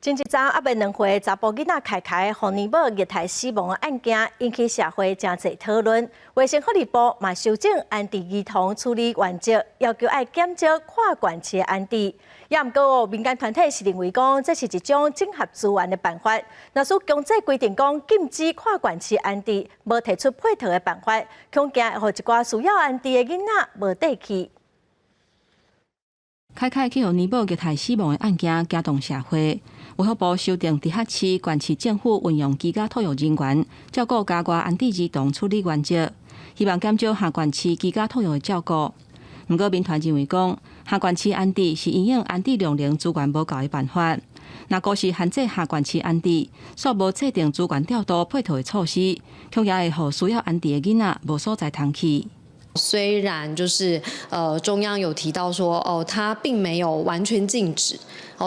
前一早阿未2岁查甫囡仔凯凯互年母虐待死亡的案件，引起社会真侪讨论。卫生福利部嘛修正安置儿童处理原则，要求爱减少跨管区的安置。也毋过，民间团体是认为讲，这是一种整合资源的办法。若是强制规定讲禁止跨管区安置，无提出配套的办法，恐惊会互一寡需要安置的囡仔无地去。凯凯去互年母虐待死亡的案件惊动社会，卫福部修订直辖市、县市政府运用居家托育人员照顾家外安置儿童处理原则，希望减少下县市居家托育的照顾。不过，民团认为讲，下县市安置是因应安置量能资源无够的办法。若果是限制下县市安置，煞无制定资源调度配套的措施，恐惊会互需要安置的囡仔无所在通去。虽然就是中央有提到说它并没有完全禁止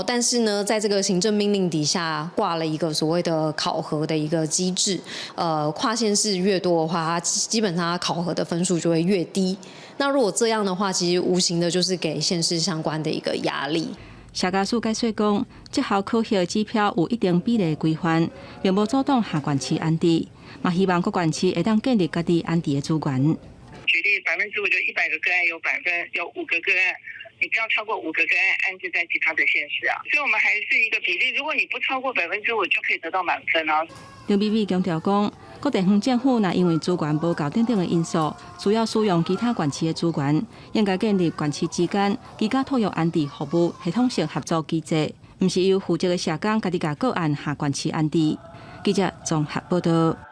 但是呢，在这个行政命令底下挂了一个所谓的考核的一个机制，跨县市越多的话，它基本上它考核的分数就会越低。那如果这样的话，其实无形的就是给县市相关的一个压力。社家署解说讲，绩效考核指标有一定比例规范，并无阻挡下县市安置，嘛希望各县市会当建立家己安置的资源。举例5%就100个个案有5个个案，你不要超过5个个案安置在其他的县市啊。所以我们还是一个比例，如果你不超过5%，就可以得到满分啊。张美美强调讲，各地方政府若因为资源无够等等的因素，需要使用其他县市的资源，应该建立县市之间居家托育安置服务系统性合作机制，毋是由负责的社工家己甲个案下县市安置。记者综合报道。